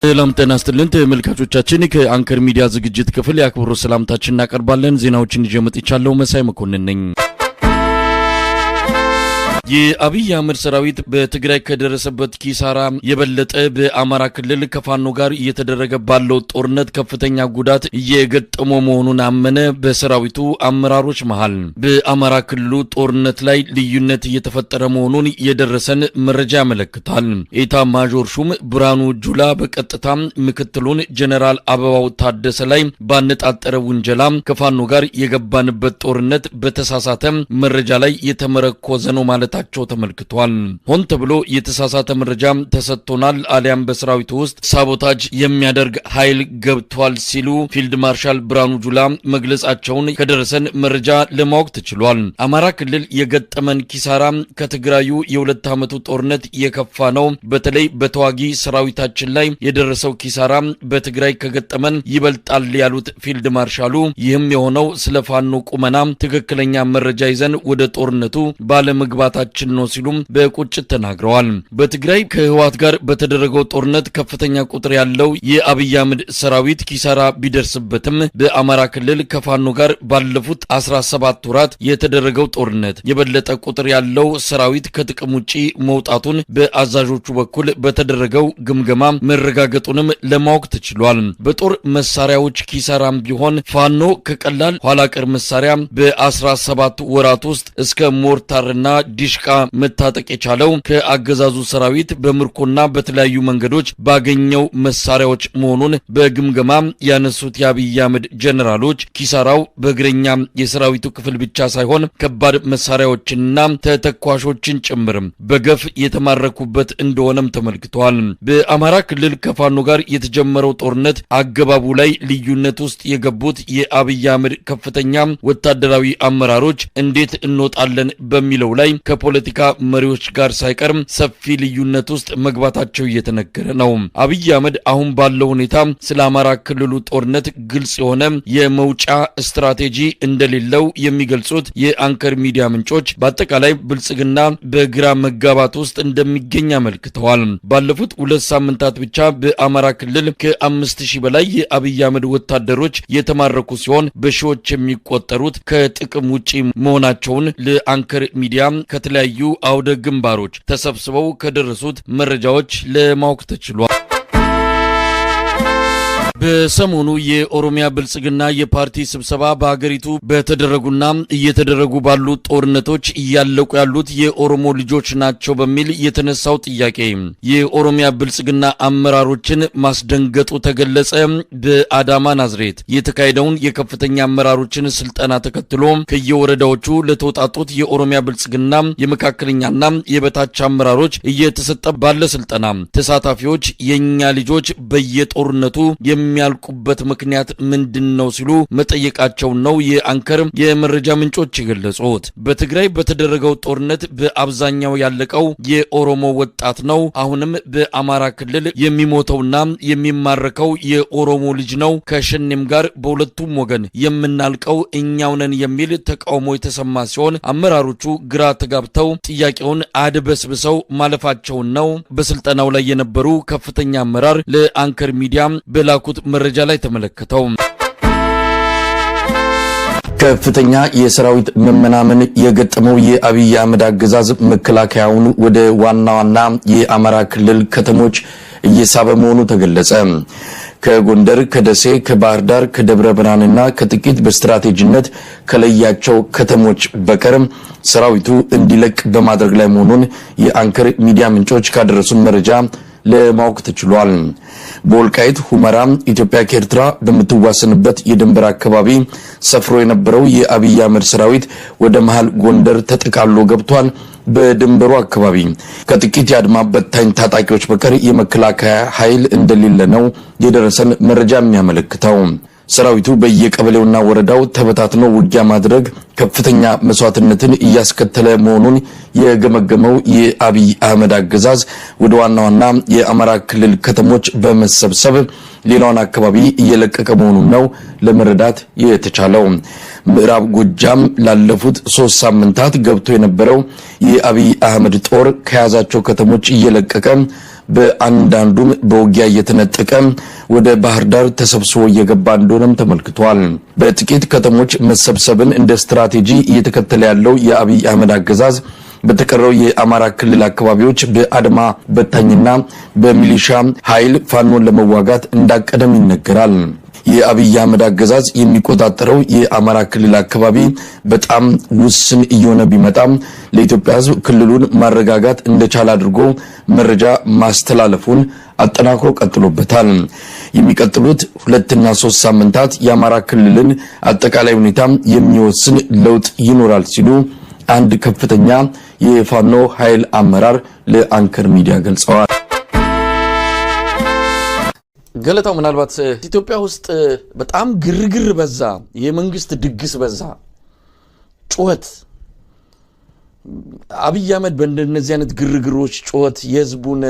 ሰላም ጤና ይስጥልን ተመልካቾቻችን ከአንከር ሚዲያ ዝግጅት ክፍል ያክብሩ ሰላምታችን እናቀርባለን። ዜናዎችን ይዤ መጥቻለሁ። መሳይ መኮንን ነኝ። የአብይ አህመድ ሰራዊት በትግራይ ከደረሰበት ኪሳራ የበለጠ በአማራ ክልል ከፋኖ ጋር እየተደረገ ባለው ጦርነት ከፍተኛ ጉዳት እየገጠመው መሆኑን አመነ። በሰራዊቱ አመራሮች መሃል በአማራ ክልሉ ጦርነት ላይ ልዩነት እየተፈጠረ መሆኑን የደረሰን መረጃ ያመለክታል። ኤታ ማጆር ሹም ብርሃኑ ጁላ በቀጥታ ምክትሉን ጀነራል አበባው ታደሰ ላይ ባነጣጠረ ውንጀላ ከፋኖ ጋር የገባንበት ጦርነት በተሳሳተ መረጃ ላይ የተመረኮዘ ነው ማለት ተመልክቷል። ሆን ተብሎ የተሳሳተ መረጃ ተሰጥቶናል አሊያም በሰራዊቱ ውስጥ ሳቦታጅ የሚያደርግ ኃይል ገብቷል ሲሉ ፊልድ ማርሻል ብርሃኑ ጁላ መግለጻቸውን ከደረሰን መረጃ ለማወቅ ተችሏል። አማራ ክልል የገጠመን ኪሳራ ከትግራዩ የሁለት ዓመቱ ጦርነት የከፋ ነው። በተለይ በተዋጊ ሰራዊታችን ላይ የደረሰው ኪሳራ በትግራይ ከገጠመን ይበልጣል ያሉት ፊልድ ማርሻሉ ይህም የሆነው ስለ ፋኖ ቁመና ትክክለኛ መረጃ ይዘን ወደ ጦርነቱ ባለመግባታ ነው ሲሉም በቁጭት ተናግረዋል። በትግራይ ከህወሓት ጋር በተደረገው ጦርነት ከፍተኛ ቁጥር ያለው የአብይ አህመድ ሰራዊት ኪሳራ ቢደርስበትም በአማራ ክልል ከፋኖ ጋር ባለፉት 17 ወራት የተደረገው ጦርነት የበለጠ ቁጥር ያለው ሰራዊት ከጥቅም ውጪ መውጣቱን በአዛዦቹ በኩል በተደረገው ግምገማ መረጋገጡንም ለማወቅ ተችሏል። በጦር መሳሪያዎች ኪሳራም ቢሆን ፋኖ ከቀላል ኋላ ቀር መሳሪያ በ17 ወራት ውስጥ እስከ ሞርታርና ዲሽቃ መታጠቅ የቻለው ከአገዛዙ ሰራዊት በምርኮና በተለያዩ መንገዶች ባገኘው መሳሪያዎች መሆኑን በግምገማ ያነሱት የአብይ አህመድ ጀነራሎች ኪሳራው በእግረኛ የሰራዊቱ ክፍል ብቻ ሳይሆን ከባድ መሳሪያዎችንና ተተኳሾችን ጭምር በገፍ የተማረኩበት እንደሆነም ተመልክቷል። በአማራ ክልል ከፋኖ ጋር የተጀመረው ጦርነት አገባቡ ላይ ልዩነት ውስጥ የገቡት የአብይ አህመድ ከፍተኛ ወታደራዊ አመራሮች እንዴት እንወጣለን በሚለው ላይ ከፖለቲካ መሪዎች ጋር ሳይቀርም ሰፊ ልዩነት ውስጥ መግባታቸው እየተነገረ ነው። አብይ አህመድ አሁን ባለው ሁኔታ ስለ አማራ ክልሉ ጦርነት ግልጽ የሆነ የመውጫ ስትራቴጂ እንደሌለው የሚገልጹት የአንከር ሚዲያ ምንጮች በአጠቃላይ ብልጽግና በግራ መጋባት ውስጥ እንደሚገኝ አመልክተዋል። ባለፉት 2 ሳምንታት ብቻ በአማራ ክልል ከ5000 በላይ የአብይ አህመድ ወታደሮች የተማረኩ ሲሆን በሺዎች የሚቆጠሩት ከጥቅም ውጪ መሆናቸውን ለአንከር ሚዲያ ከተለያዩ አውደ ግንባሮች ተሰብስበው ከደረሱት መረጃዎች ለማወቅ ተችሏል። በሰሞኑ የኦሮሚያ ብልጽግና የፓርቲ ስብሰባ በአገሪቱ በተደረጉና እየተደረጉ ባሉ ጦርነቶች እያለቁ ያሉት የኦሮሞ ልጆች ናቸው በሚል የተነሳው ጥያቄ የኦሮሚያ ብልጽግና አመራሮችን ማስደንገጡ ተገለጸ። በአዳማ ናዝሬት የተካሄደውን የከፍተኛ አመራሮችን ስልጠና ተከትሎ ከየወረዳዎቹ ለተወጣጡት የኦሮሚያ ብልጽግና የመካከለኛና የበታች አመራሮች እየተሰጠ ባለ ስልጠና ተሳታፊዎች የኛ ልጆች በየጦርነቱ የሚያልቁበት ምክንያት ምንድነው ሲሉ መጠየቃቸው ነው የአንከር የመረጃ ምንጮች የገለጹት። በትግራይ በተደረገው ጦርነት በአብዛኛው ያለቀው የኦሮሞ ወጣት ነው። አሁንም በአማራ ክልል የሚሞተውና የሚማረከው የኦሮሞ ልጅ ነው። ከሸኔም ጋር በሁለቱም ወገን የምናልቀው እኛው ነን የሚል ተቃውሞ የተሰማ ሲሆን አመራሮቹ ግራ ተጋብተው ጥያቄውን አድበስብሰው ማለፋቸውን ነው በስልጠናው ላይ የነበሩ ከፍተኛ አመራር ለአንከር ሚዲያ በላኩት መረጃ ላይ ተመለከተው። ከፍተኛ የሰራዊት መመናመን የገጠመው የአብይ አህመድ አገዛዝ መከላከያውን ወደ ዋና የአማራ ክልል ከተሞች እየሳበ መሆኑ ተገለጸ። ከጎንደር፣ ከደሴ፣ ከባህር ዳር፣ ከደብረ ብርሃንና ከጥቂት በስትራቴጂነት ከለያቸው ከተሞች በቀር ሰራዊቱ እንዲለቅ በማድረግ ላይ መሆኑን የአንከር ሚዲያ ምንጮች ካደረሱን መረጃ ለማወቅ ተችሏል። በወልቃይት ሁመራ ኢትዮጵያ ከኤርትራ በምትዋሰንበት የድንበር አካባቢ ሰፍሮ የነበረው የአብይ አህመድ ሰራዊት ወደ መሃል ጎንደር ተጠቃሎ ገብቷል። በድንበሩ አካባቢ ከጥቂት የአድማ በታኝ ታጣቂዎች በቀር የመከላከያ ኃይል እንደሌለ ነው የደረሰን መረጃ የሚያመለክተው። ሰራዊቱ በየቀበሌውና ወረዳው ተበታትኖ ውጊያ ማድረግ ከፍተኛ መስዋዕትነትን እያስከተለ መሆኑን የገመገመው የአብይ አህመድ አገዛዝ ወደ ዋና የአማራ ክልል ከተሞች በመሰብሰብ ሌላውን አካባቢ እየለቀቀ መሆኑን ነው ለመረዳት የተቻለው። ምዕራብ ጎጃም ላለፉት 3 ሳምንታት ገብቶ የነበረው የአብይ አህመድ ጦር ከያዛቸው ከተሞች እየለቀቀ በአንዳንዱም በውጊያ እየተነጠቀ ወደ ባህር ዳር ተሰብስቦ እየገባ እንደሆነም ተመልክቷል። በጥቂት ከተሞች መሰብሰብን እንደ ስትራቴጂ እየተከተለ ያለው የአብይ አህመድ አገዛዝ በተቀረው የአማራ ክልል አካባቢዎች በአድማ በታኝና በሚሊሻ ኃይል ፋኖን ለመዋጋት እንዳቀደም ይነገራል። የአብይ አህመድ አገዛዝ የሚቆጣጠረው የአማራ ክልል አካባቢ በጣም ውስን እየሆነ ቢመጣም ለኢትዮጵያ ሕዝብ ክልሉን ማረጋጋት እንደቻለ አድርጎ መረጃ ማስተላለፉን አጠናክሮ ቀጥሎበታል። የሚቀጥሉት 2 እና 3 ሳምንታት የአማራ ክልልን አጠቃላይ ሁኔታ የሚወስን ለውጥ ይኖራል ሲሉ አንድ ከፍተኛ የፋኖ ኃይል አመራር ለአንከር ሚዲያ ገልጸዋል። ገለታው ምናልባት ኢትዮጵያ ውስጥ በጣም ግርግር በዛ፣ የመንግስት ድግስ በዛ፣ ጩኸት አብይ አህመድ በእንደነዚህ አይነት ግርግሮች ጩኸት የህዝቡን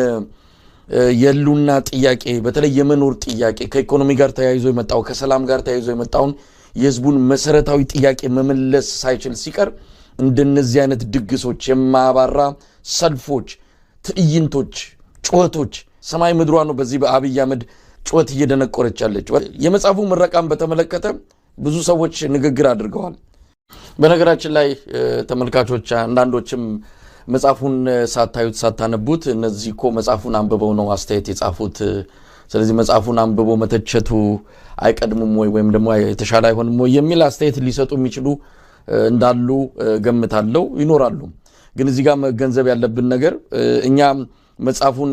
የሉና ጥያቄ በተለይ የመኖር ጥያቄ ከኢኮኖሚ ጋር ተያይዞ የመጣው ከሰላም ጋር ተያይዞ የመጣውን የህዝቡን መሰረታዊ ጥያቄ መመለስ ሳይችል ሲቀር እንደነዚህ አይነት ድግሶች የማባራ ሰልፎች ትዕይንቶች ጩኸቶች ሰማይ ምድሯ ነው በዚህ በአብይ አህመድ ጩኸት እየደነቆረች ያለች። የመጽሐፉ ምረቃን በተመለከተ ብዙ ሰዎች ንግግር አድርገዋል። በነገራችን ላይ ተመልካቾች አንዳንዶችም መጽሐፉን ሳታዩት ሳታነቡት እነዚህ እኮ መጽሐፉን አንብበው ነው አስተያየት የጻፉት፣ ስለዚህ መጽሐፉን አንብቦ መተቸቱ አይቀድምም ወይም ደግሞ የተሻለ አይሆንም ወይ የሚል አስተያየት ሊሰጡ የሚችሉ እንዳሉ ገምታለሁ፣ ይኖራሉ። ግን እዚህ ጋር መገንዘብ ያለብን ነገር እኛ መጽሐፉን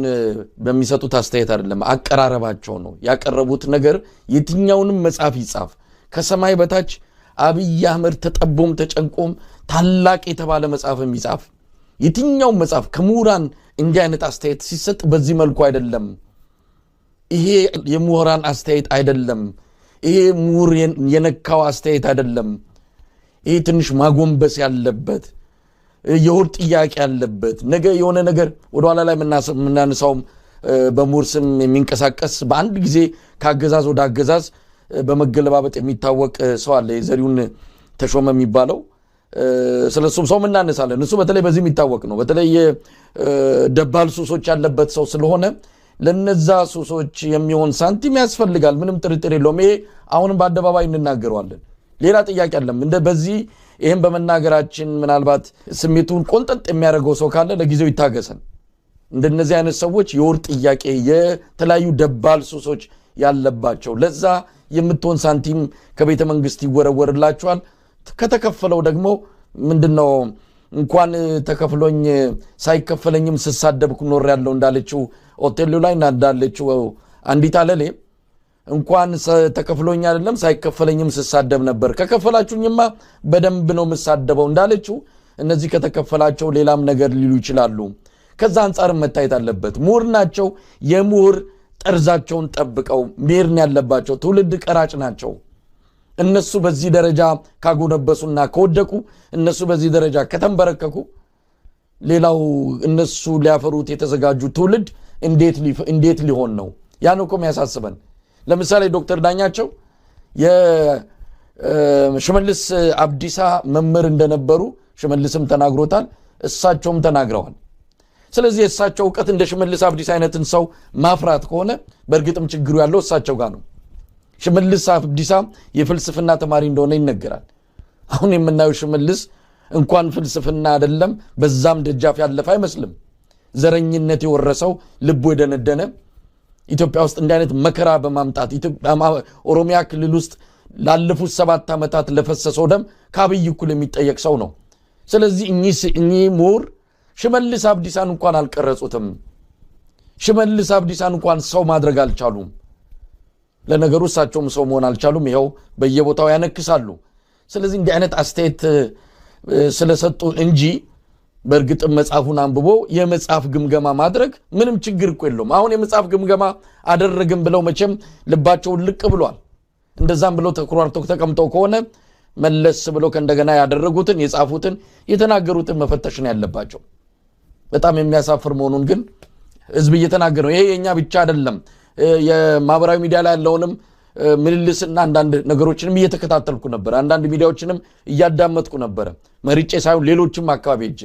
በሚሰጡት አስተያየት አይደለም አቀራረባቸው ነው። ያቀረቡት ነገር የትኛውንም መጽሐፍ ይጻፍ ከሰማይ በታች አብይ አህመድ ተጠቦም ተጨንቆም ታላቅ የተባለ መጽሐፍም ይጻፍ የትኛው መጽሐፍ ከሙራን እንዲህ አይነት አስተያየት ሲሰጥ በዚህ መልኩ አይደለም። ይሄ የሙራን አስተያየት አይደለም። ይሄ ሙር የነካው አስተያየት አይደለም። ይሄ ትንሽ ማጎንበስ ያለበት የሆድ ጥያቄ ያለበት ነገ የሆነ ነገር ወደ ኋላ ላይ ምናነሳው በሙር ስም የሚንቀሳቀስ በአንድ ጊዜ ካገዛዝ ወደ አገዛዝ በመገለባበጥ የሚታወቅ ሰው አለ፣ ዘሪሁን ተሾመ የሚባለው። ስለሱም ሰው ምናነሳለን። እሱ በተለይ በዚህ የሚታወቅ ነው። በተለይ ደባል ሱሶች ያለበት ሰው ስለሆነ ለነዛ ሱሶች የሚሆን ሳንቲም ያስፈልጋል። ምንም ጥርጥር የለውም። ይሄ አሁንም በአደባባይ እንናገረዋለን። ሌላ ጥያቄ አለም። እንደ በዚህ ይሄን በመናገራችን ምናልባት ስሜቱን ቆንጠጥ የሚያደርገው ሰው ካለ ለጊዜው ይታገሰን። እንደነዚህ አይነት ሰዎች የወር ጥያቄ የተለያዩ ደባል ሱሶች ያለባቸው ለዛ የምትሆን ሳንቲም ከቤተ መንግስት ይወረወርላቸዋል። ከተከፈለው ደግሞ ምንድነው እንኳን ተከፍሎኝ ሳይከፈለኝም ስሳደብኩ ኖር ያለው እንዳለችው ሆቴሉ ላይ እንዳለችው አንዲት አለሌ እንኳን ተከፍሎኝ አይደለም ሳይከፈለኝም ስሳደብ ነበር፣ ከከፈላችሁኝማ በደንብ ነው መሳደበው እንዳለችው እነዚህ ከተከፈላቸው ሌላም ነገር ሊሉ ይችላሉ። ከዛ አንፃር መታየት አለበት። ምሁር ናቸው። የምሁር ጠርዛቸውን ጠብቀው ሜርን ያለባቸው ትውልድ ቀራጭ ናቸው። እነሱ በዚህ ደረጃ ካጎነበሱና ከወደቁ እነሱ በዚህ ደረጃ ከተንበረከኩ ሌላው እነሱ ሊያፈሩት የተዘጋጁ ትውልድ እንዴት ሊሆን ነው? ያን እኮ የሚያሳስበን። ለምሳሌ ዶክተር ዳኛቸው የሽመልስ አብዲሳ መምህር እንደነበሩ ሽመልስም ተናግሮታል፣ እሳቸውም ተናግረዋል። ስለዚህ እሳቸው ዕውቀት እንደ ሽመልስ አብዲሳ አይነትን ሰው ማፍራት ከሆነ በእርግጥም ችግሩ ያለው እሳቸው ጋር ነው። ሽመልስ አብዲሳ የፍልስፍና ተማሪ እንደሆነ ይነገራል። አሁን የምናየው ሽመልስ እንኳን ፍልስፍና አይደለም በዛም ደጃፍ ያለፈ አይመስልም። ዘረኝነት የወረሰው ልቡ የደነደነ ኢትዮጵያ ውስጥ እንዲህ አይነት መከራ በማምጣት ኦሮሚያ ክልል ውስጥ ላለፉት 7 ዓመታት ለፈሰሰው ደም ከአብይ እኩል የሚጠየቅ ሰው ነው። ስለዚህ እኚህ ምሁር ሽመልስ አብዲሳን እንኳን አልቀረጹትም። ሽመልስ አብዲሳን እንኳን ሰው ማድረግ አልቻሉም። ለነገሩ እሳቸውም ሰው መሆን አልቻሉም። ይኸው በየቦታው ያነክሳሉ። ስለዚህ እንዲህ አይነት አስተያየት ስለሰጡ እንጂ በእርግጥም መጽሐፉን አንብቦ የመጽሐፍ ግምገማ ማድረግ ምንም ችግር እኮ የለውም። አሁን የመጽሐፍ ግምገማ አደረግም ብለው መቼም ልባቸውን ልቅ ብሏል። እንደዛም ብለው ተኩራርተው ተቀምጠው ከሆነ መለስ ብለው ከእንደገና ያደረጉትን የጻፉትን የተናገሩትን መፈተሽ ነው ያለባቸው። በጣም የሚያሳፍር መሆኑን ግን ህዝብ እየተናገረ ነው። ይሄ የኛ ብቻ አይደለም። የማህበራዊ ሚዲያ ላይ ያለውንም ምልልስና አንዳንድ ነገሮችንም እየተከታተልኩ ነበር። አንዳንድ ሚዲያዎችንም እያዳመጥኩ ነበር። መርጬ ሳይሆን ሌሎችም አካባቢ እጄ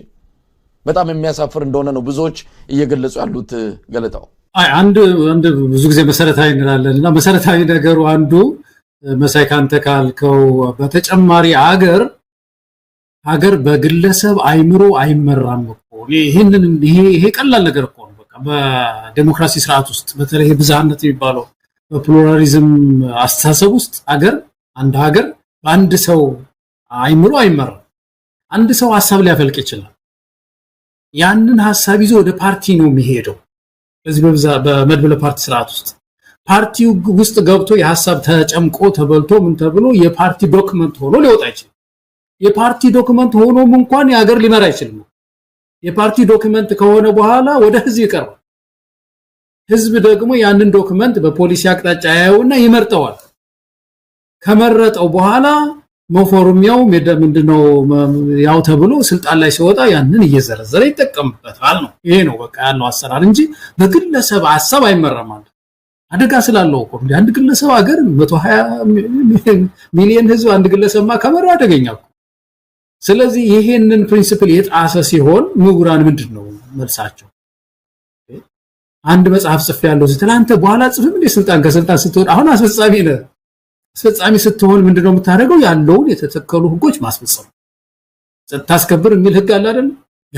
በጣም የሚያሳፍር እንደሆነ ነው ብዙዎች እየገለጹ ያሉት ገለታው። አንድ ብዙ ጊዜ መሰረታዊ እንላለንና መሰረታዊ ነገሩ አንዱ መሳይ ካንተ ካልከው በተጨማሪ ሀገር በግለሰብ አይምሮ አይመራም እኮ። ይሄ ቀላል ነገር እኮ ነው። በቃ በዲሞክራሲ ስርዓት ውስጥ በተለይ ብዝሃነት የሚባለው በፕሉራሊዝም አስተሳሰብ ውስጥ አንድ ሀገር በአንድ ሰው አይምሮ አይመራም። አንድ ሰው ሐሳብ ሊያፈልቅ ይችላል። ያንን ሐሳብ ይዞ ወደ ፓርቲ ነው የሚሄደው። በዚህ በመድበለ ፓርቲ ስርዓት ውስጥ ፓርቲው ውስጥ ገብቶ የሐሳብ ተጨምቆ ተበልቶ ምን ተብሎ የፓርቲ ዶክመንት ሆኖ ሊወጣ ይችላል። የፓርቲ ዶክመንት ሆኖም እንኳን የሀገር ሊመራ አይችልም። የፓርቲ ዶክመንት ከሆነ በኋላ ወደ ህዝብ ይቀርባል። ህዝብ ደግሞ ያንን ዶክመንት በፖሊሲ አቅጣጫ ያየውና ይመርጠዋል። ከመረጠው በኋላ መፎርሚያው ምንድነው ያው ተብሎ ስልጣን ላይ ሲወጣ ያንን እየዘረዘረ ይጠቀምበታል ነው። ይሄ ነው በቃ ያለው አሰራር እንጂ በግለሰብ ሐሳብ አይመራም። አደጋ ስላለው እኮ አንድ ግለሰብ ሀገር 120 ሚሊዮን ህዝብ አንድ ግለሰብማ ከመራ አደገኛ እኮ። ስለዚህ ይሄንን ፕሪንሲፕል የጣሰ ሲሆን ምሁራን ምንድነው መልሳቸው? አንድ መጽሐፍ ጽፍ ያለው ስለአንተ በኋላ ጽፍም እንደ ከስልጣን ስትወጣ አሁን አስፈጻሚ ነህ። አስፈጻሚ ስትሆን ምንድነው የምታደርገው? ያለውን የተተከሉ ህጎች ማስፈጸም። ታስከብር የሚል ህግ አለ አይደል?